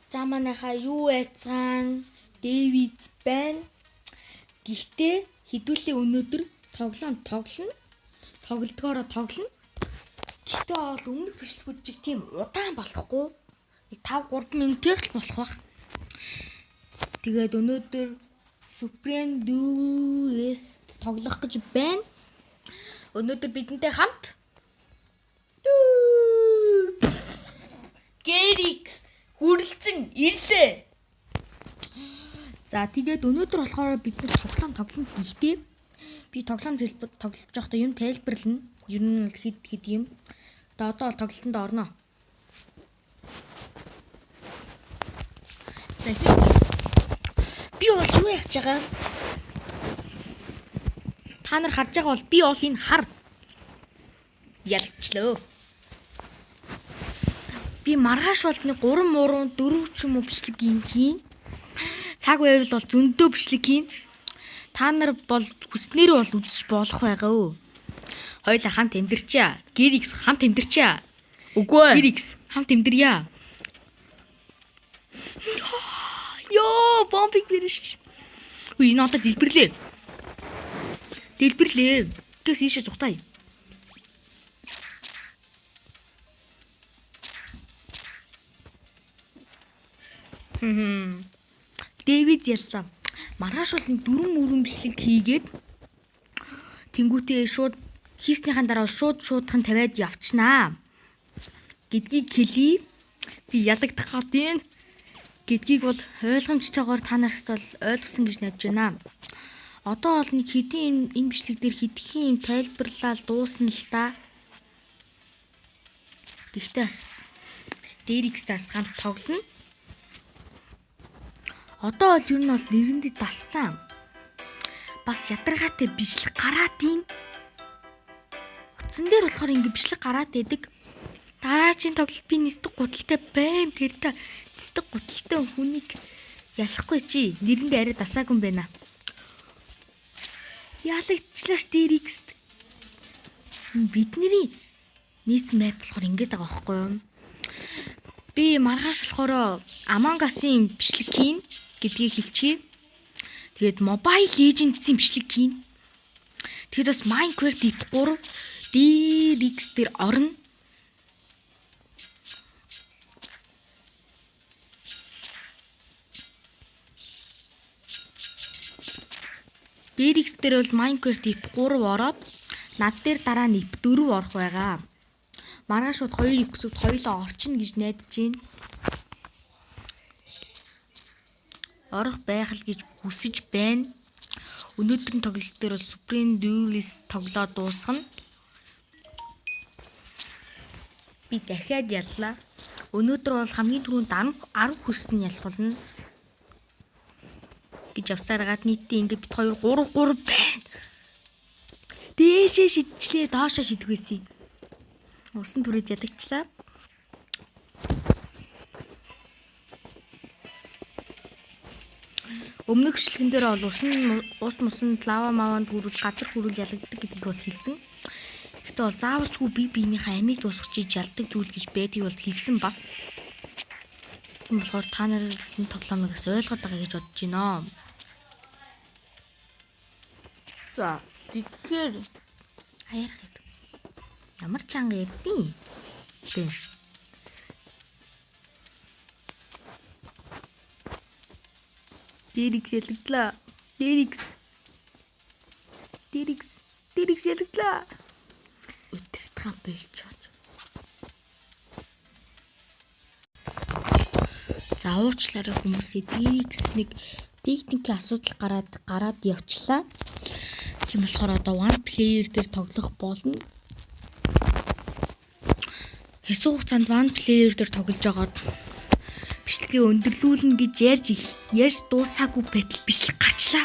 За манайхаа юу айцгаан Дэвид байна. Гэхдээ хэдүүлээ өнөөдөр тоглоно. Тоглолтгоороо тоглоно. Гэхдээ бол өмнөх бичлэгүүд чиг тийм удаан болохгүй. 5-3 минутын л болох баг. Тэгээд өнөөдөр Supreme Duelist тоглох гэж байна. Өнөөдөр бидэнтэй хамт Gerix хүрлцэн ирлээ. За тэгээд өнөөдөр болохоор бид нэг тоглоом хийхдээ би тоглоом тоглож байхдаа юм тайлбарлана. Ер нь хэд юм. Одоо тоглолтод орно. За би бол юу яах гэж байгаа? Та нар харж байгаа бол би бол энэ хар ялчлаа. Би маргааш бол нэг 3 4 ч юм уу бичлэг хийн. Цаг байвал бол зөндөө бичлэг хийн. Та нар бол хүснээр бол үзэж болох байгаа өө. Хоёулаа хамт амьдрчаа. Gerix хамт амьдрчаа. Үгүй ээ. Gerix хамт амьдрья. Йоо, бомбик нэрш. Үгүй надад дэлбэрлээ. Гэс ийшээ зүгтай. Дэвид яллаа. Маргааш бол 4 бичлэг хийгээд тэнгуүтээ шууд хийснийхэн дараа шуудхан тавиад явчихнаа. Гэдгийг хэлий. Би ялагдах гэдэг гэдгийг бол ойлгомжтойгоор та нарт бол ойлгосон гэж найдаж байна. Одоо бол нэг хэдийн энэ бичлэг дээр хэдхэн юм тайлбарлал дуусна л да. Гэхдээ бас Gerix-таас хамт тоглоно. Одоо бол юу нь бол нэрэндээ дасцсан. Бас ядаргаатай бичлэг гараад ийн. Утсан дээр болохоор ингэ бичлэг гараад идэг. Дараагийн тоглолт би нэстэг гуталтай байм тэр та нэстэг гуталтай хүнийг ялахгүй чи нэрэндээ арай дасаагүй юм байна. Ялагчлаач Gerix. Бидний нийсэн байв болохоор ингэж байгаа байхгүй юу? Би маргааш болохоор Among Us-ийн бичлэг хийн гэдгийг хэлчихье. Тэгээд Mobile Legends-ийн бичлэг хийн. Тэгээд бас Minecraft Deep 3 Gerix дээр орно. Gerix дээр бол Minecraft Deep 3 ороод над дээр дараа нь Deep 4 орох байгаа. Маргааш шууд 2 episode хоёулаа орчихно гэж найдаж байна. Орох байх л гэж хүсэж байна. Өнөөдрийн тоглолт дээр бол Supreme Duelist тоглоод дуусгана. Би дахиад яллаа. Өнөөдөр бол хамгийн түрүүнд 10 хүссэн ялхуулна гэж авсараад нийтдээ ингээд бит 2 3 байна. Дээшээ шидчихлээ, доошоо шидвэсэн. Усан түрээд ялагчлаа. Өмнөх бичлэгэн дээр бол ус мусанд лава маванд хүрүүл газар хүрүүл ялагддаг гэдгийг бол хэлсэн. Гэхдээ бол заавалчгүй биенийхээ амийг дуусгах чиж ялдаг зүйл гэж байдгийг бол хэлсэн бас. Тийм болохоор та нар энэ тоглоомыг ойлгоод байгаа гэж бодож байна. За, тэгэхээр хаярах. Ямар чанга ярдیں۔ Тийм. Gerix ялагдлаа. Gerix ялагдлаа. Өтөртгөн болчихооч. За уучлаарай хүмүүсээ Gerix нэг техникийн асуудал гараад явчлаа. Тийм болохоор одоо one player дээр тоглох болно. Хэсэг хугацаанд one player дээр тоглож байгаад бичлэгээ өндөрлүүлнэ гэж ярьж дуусаагүй байтал бичлэг гарчлаа.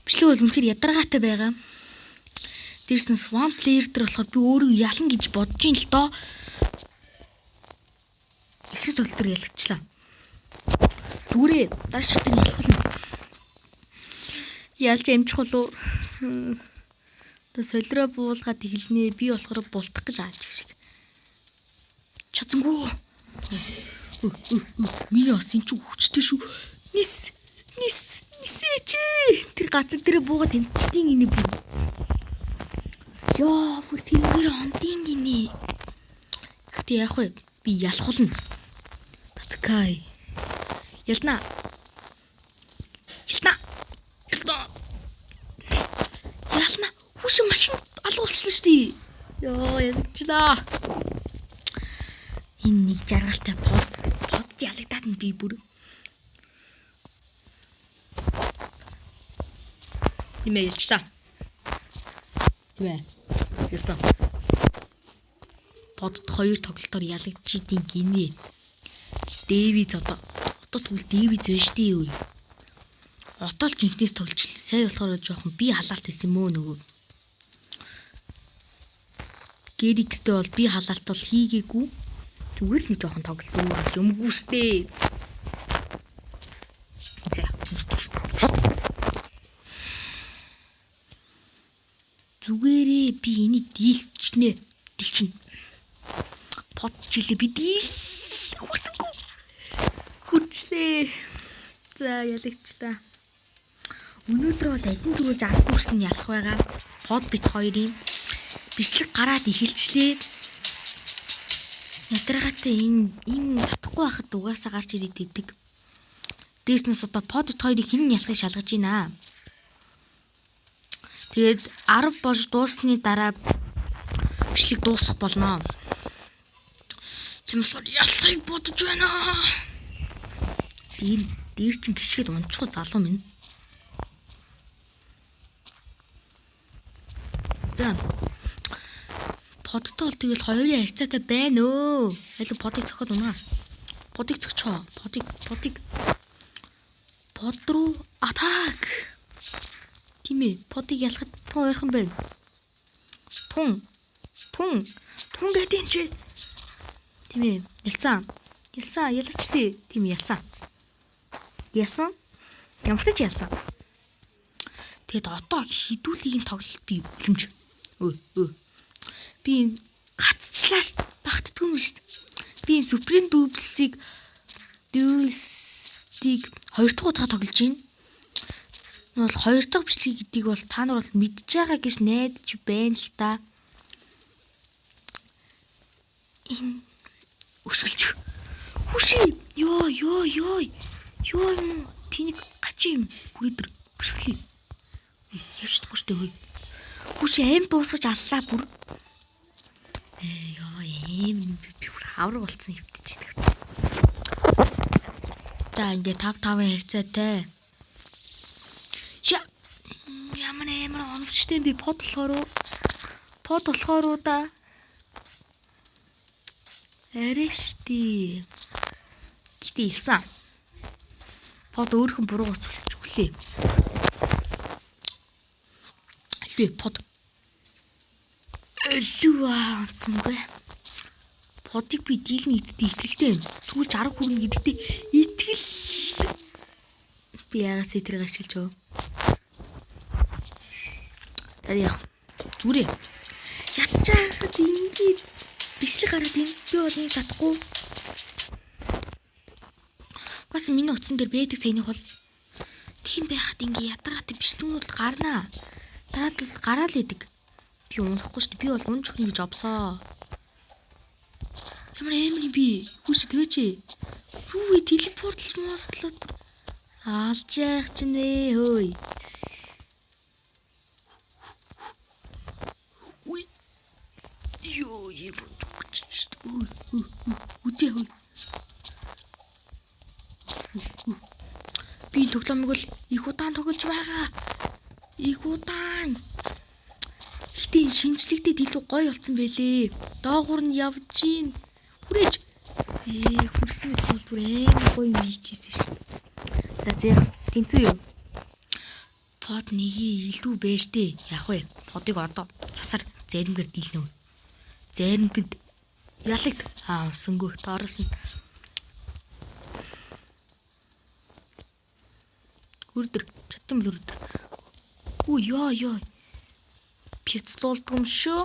Бичлэг бол үнэхээр ядаргаатай байгаа. Дээрснээс one player дээр болохоор би өөрөө ялна гэж бодож ин л доо. Ихэнх тоглолт дээр ялагчлаа. Зүгээрээ дараач дээр ялхуулна. Ялж амжих болов. Одоо солироо буулгаад эхэлнэ. Би болохоор бултах гэж ааж шиг. Чадсангүй. Миний ас энэ ч хүчтэй шүү. Нисээч. Тэр газар дээр буугаад амтчдیں ini бүр. Яа, бүр тэрээр ондын гинэ. Гэтэ яах вэ? Би ялхуулна. Таткай. Ялна. Хүш машин алуулчихлаа шүү дээ. Яа, ядчихлаа. Энэ нэг жаргалтай под ялагдаад нь би бүр. Имэйл ч та. Вэ. Ясан. Подд 2 тоглолтоор ялагдчихдیں гинэ. Дэвид одоо тэгвэл Дэвид байж дээ юу? Отол жинхнээс тоглож сая болохоор жоохон би халаалт хийсэн мөө нөгөө. Гэрикстэй бол би халаалт бол хийгээгүй. Зүгээр л нэг жоохон тоглосон юмгүй штэ. Зүгээрээ би энийг дийлчнэ. Под жилээ би дийл хүрсэнгүй. Хүрчлээ. За ялагч та. Өнөөдөр бол алин төрүүлж арга хүрсэн ялах байгаа. Под бит хоёрын бичлэг гараад эхэлчлээ. Ядаргаатай энэ татахгүй байхад угаасаа гарч ирээд идэг. Дээснээс одоо под бит хоёрыг хэн ялахыг шалгаж байна. Тэгээд 10 болж дууссаны дараа бичлэг дуусах болно. Чимсэл ялахыг бодож байна. Дээр чин гიშгэд унчихгүй залуу минь. За. Подтой бол тэгэл хоёрын харьцаатай байна өө. Аль подыг цохоод унаа. Подыг цогчоо. Под руу атак. Тийм ээ. Подыг ялахад тун ойрхон байна. Тун гэдэг чи. Тийм ээ. Ялсан ялагч тий. Тийм ялсан. Ямар ч ялсан. Тэгэд одоо хідүүлийг тоглолт би үлэмж. Би гацчлаа ш багтдгүй юм ш. Би Supreme Duels-ийг 2 дахь удаа тоглож байна. Бол 2 дахь бичлэг гэдгийг бол та нар бол мэдж байгаа гэж найдаж байна л та. Энэ өшгөлч. Хүши. Ёо. Тинийг гачим бүрээр өшгөлээ. Явчихдаггүй штэ хөөе. Хүши аим дуусгаж аллаа бүр. Ёо аим бүр хавраг болцсон хөвтчихдэг. Та ингээ 5-5 харьцаатай. Ямар оновчтой би под болохоор да. Арэшти. Гэтэ илсэн. Под өөрхөн буруугаас зүлж өглөө. Аль под. Элүүаасангүй. Подыг би дийлний идэгтэй итгэлтэй байна. Түлж 10 хүрнэ гэдэгтээ итгэл. Би ягаас тэрийг ашиглаж байгаа. Яах зүрээ ятчаахад ингээд бичлэг гараад ин би бол нэг татахгүй. Гас миний утсан дээр бэдэг саяных бол тийм байхад ингээ ядаргатай бичлэгнүүд гарнаа. Дараад л гараал идэг. Би унахгүй шүү дээ. Би бол унж өгнө гэж обсоо. Ямар эмри би хүч твэчээ. Юу телепортлж моослоод алж яах чинь вэ хөөе. Үзээ хөө. Би тоглоомыг бол их удаан тоглож байгаа. Их удаан. Гэтэ шинжлэхдээ илүү гоё болсон байлээ. Доогуур нь явж гин. Хүрээж. Хүрсэн мэс бүр амар гоё юм хийчихсэн шүү дээ. За тэнцүү юу? Под нэгийг илүү байж тээ. Яах вэ? Подыг одоо цасаар заримгээр дийлнэ. Заримгэд ялагд авсангүй доороос нь хүрдэр чатам хүрдэр. Ёо. Пяцлуулдаг юм шүү.